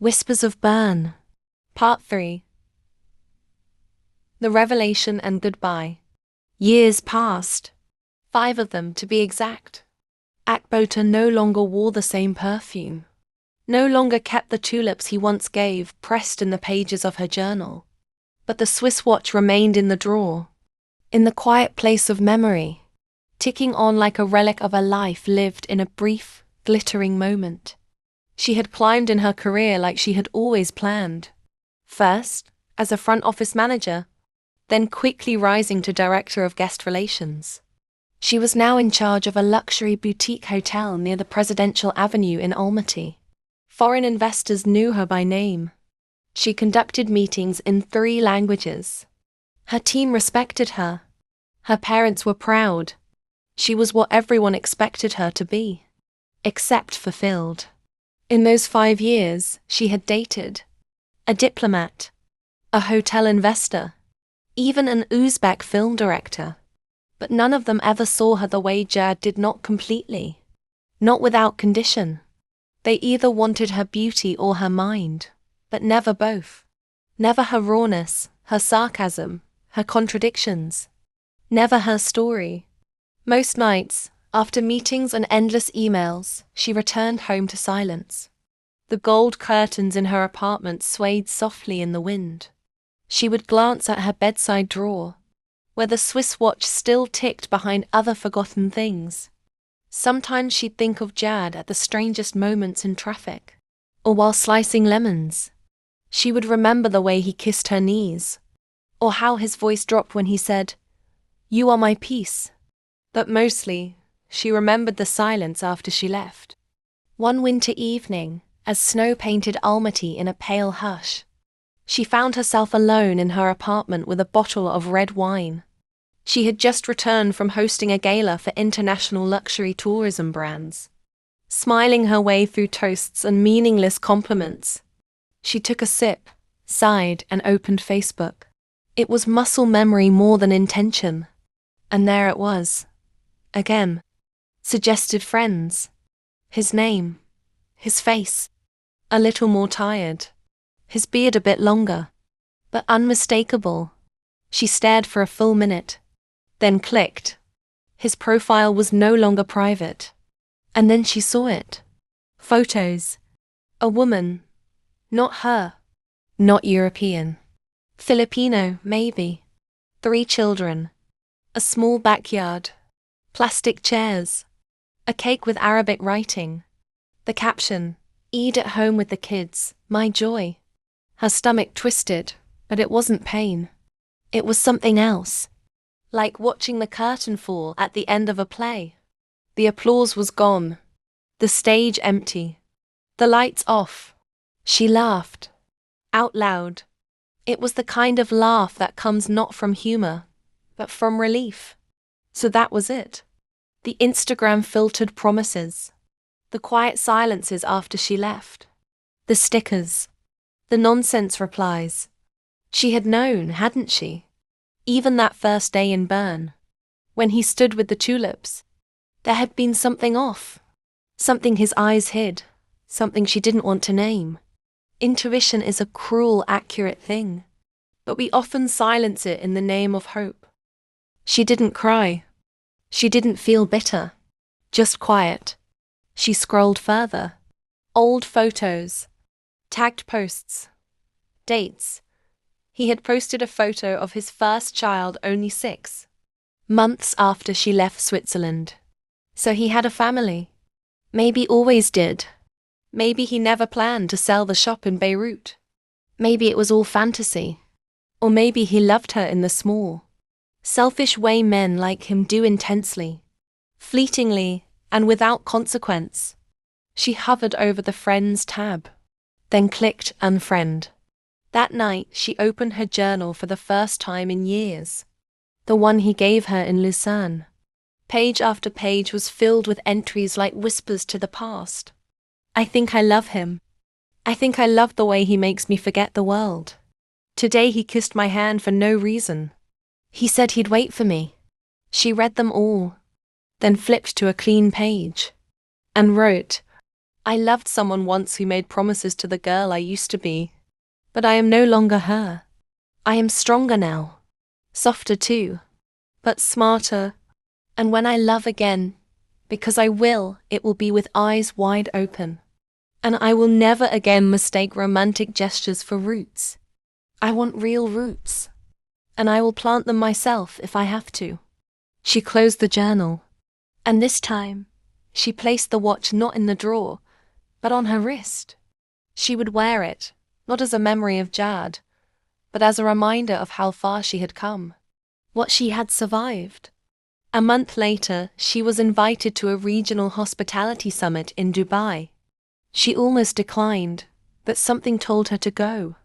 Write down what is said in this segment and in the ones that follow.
Whispers of Bern. Part 3. The Revelation and Goodbye. Years passed. 5 of them, to be exact. Akbota no longer wore the same perfume. No longer kept the tulips he once gave pressed in the pages of her journal. But the Swiss watch remained in the drawer, in the quiet place of memory, ticking on like a relic of a life lived in a brief, glittering moment. She had climbed in her career like she had always planned. First, as a front office manager, then quickly rising to director of guest relations. She was now in charge of a luxury boutique hotel near the Presidential Avenue in Almaty. Foreign investors knew her by name. She conducted meetings in 3 languages. Her team respected her. Her parents were proud. She was what everyone expected her to be, except fulfilled. In those 5 years, she had dated a diplomat, a hotel investor, even an Uzbek film director. But none of them ever saw her the way Jad did, not completely, not without condition. They either wanted her beauty or her mind, but never both. Never her rawness, her sarcasm, her contradictions. Never her story. Most nights, after meetings and endless emails, she returned home to silence. The gold curtains in her apartment swayed softly in the wind. She would glance at her bedside drawer, where the Swiss watch still ticked behind other forgotten things. Sometimes she'd think of Jad at the strangest moments in traffic, or while slicing lemons. She would remember the way he kissed her knees, or how his voice dropped when he said, "You are my peace." But mostly, she remembered the silence after she left. One winter evening, as snow painted Almaty in a pale hush, she found herself alone in her apartment with a bottle of red wine. She had just returned from hosting a gala for international luxury tourism brands. Smiling her way through toasts and meaningless compliments, she took a sip, sighed, and opened Facebook. It was muscle memory more than intention. And there it was. Again. Suggested friends. His name. His face. A little more tired. His beard a bit longer. But unmistakable. She stared for a full minute. Then clicked. His profile was no longer private. And then she saw it. Photos. A woman. Not her. Not European. Filipino, maybe. 3 children. A small backyard. Plastic chairs. A cake with Arabic writing. The caption, "Eid at home with the kids, my joy." Her stomach twisted, but it wasn't pain. It was something else. Like watching the curtain fall at the end of a play. The applause was gone. The stage empty. The lights off. She laughed. Out loud. It was the kind of laugh that comes not from humor, but from relief. So that was it. The Instagram-filtered promises. The quiet silences after she left. The stickers. The nonsense replies. She had known, hadn't she? Even that first day in Bern, when he stood with the tulips, there had been something off. Something his eyes hid. Something she didn't want to name. Intuition is a cruel, accurate thing, but we often silence it in the name of hope. She didn't cry. She didn't feel bitter. Just quiet. She scrolled further. Old photos. Tagged posts. Dates. He had posted a photo of his first child, only 6 months after she left Switzerland. So he had a family. Maybe always did. Maybe he never planned to sell the shop in Beirut. Maybe it was all fantasy. Or maybe he loved her in the small, selfish way men like him do, intensely, fleetingly, and without consequence. She hovered over the Friends tab, then clicked unfriend. That night she opened her journal for the first time in years. The one he gave her in Lucerne. Page after page was filled with entries like whispers to the past. I think I love him. I think I love the way he makes me forget the world. Today he kissed my hand for no reason. He said he'd wait for me. She read them all, then flipped to a clean page, and wrote, I loved someone once who made promises to the girl I used to be. But I am no longer her. I am stronger now. Softer too. But smarter. And when I love again, because I will, it will be with eyes wide open. And I will never again mistake romantic gestures for roots. I want real roots. And I will plant them myself if I have to. She closed the journal. And this time, she placed the watch not in the drawer, but on her wrist. She would wear it, not as a memory of Jad, but as a reminder of how far she had come. What she had survived. A month later, she was invited to a regional hospitality summit in Dubai. She almost declined, but something told her to go.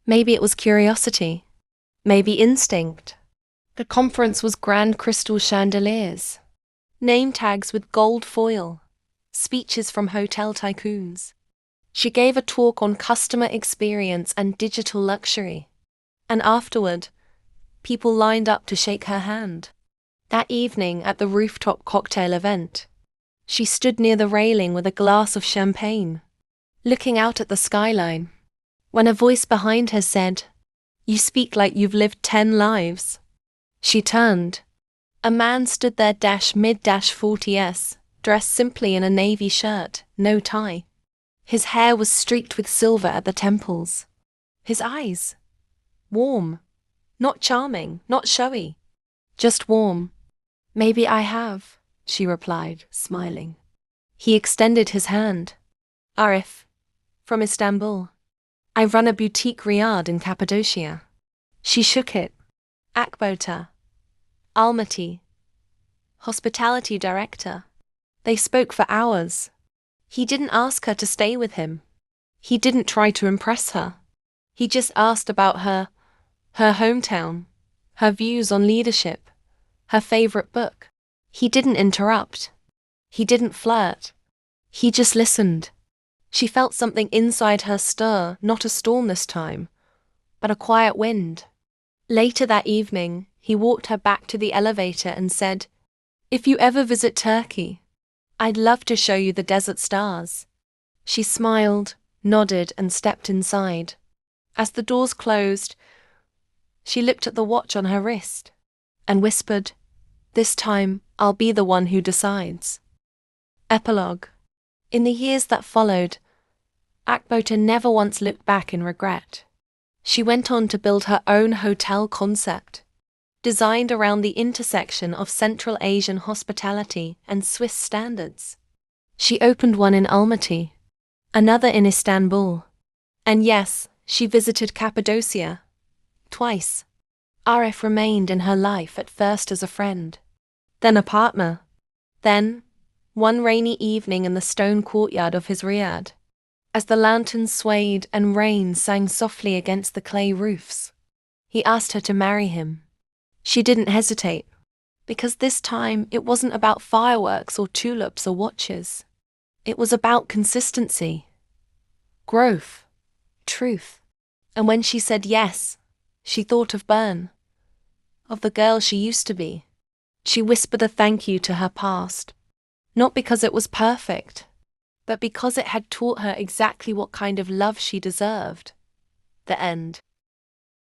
Maybe it was curiosity. Maybe instinct. The conference was grand crystal chandeliers, name tags with gold foil, speeches from hotel tycoons. She gave a talk on customer experience and digital luxury. And afterward, people lined up to shake her hand. That evening at the rooftop cocktail event, she stood near the railing with a glass of champagne, looking out at the skyline, when a voice behind her said, "You speak like you've lived 10 lives." She turned. A man stood there mid-40s, dressed simply in a navy shirt, no tie. His hair was streaked with silver at the temples. His eyes, warm, not charming, not showy, just warm. "Maybe I have," she replied, smiling. He extended his hand. "Arif, from Istanbul. I run a boutique riad in Cappadocia." She shook it. Akbota, Almaty, hospitality director. They spoke for hours. He didn't ask her to stay with him. He didn't try to impress her. He just asked about her hometown, her views on leadership, her favorite book. He didn't interrupt. He didn't flirt. He just listened. She felt something inside her stir, not a storm this time, but a quiet wind. Later that evening, he walked her back to the elevator and said, "If you ever visit Turkey, I'd love to show you the desert stars." She smiled, nodded, and stepped inside. As the doors closed, she looked at the watch on her wrist and whispered, "This time, I'll be the one who decides." Epilogue. In the years that followed, Akbota never once looked back in regret. She went on to build her own hotel concept, designed around the intersection of Central Asian hospitality and Swiss standards. She opened one in Almaty, another in Istanbul, and yes, she visited Cappadocia twice. Arif remained in her life at first as a friend, then a partner, then, one rainy evening in the stone courtyard of his riad, as the lanterns swayed and rain sang softly against the clay roofs, he asked her to marry him. She didn't hesitate, because this time it wasn't about fireworks or tulips or watches. It was about consistency, growth, truth. And when she said yes, she thought of Bern, of the girl she used to be. She whispered a thank you to her past, not because it was perfect, but because it had taught her exactly what kind of love she deserved. The end.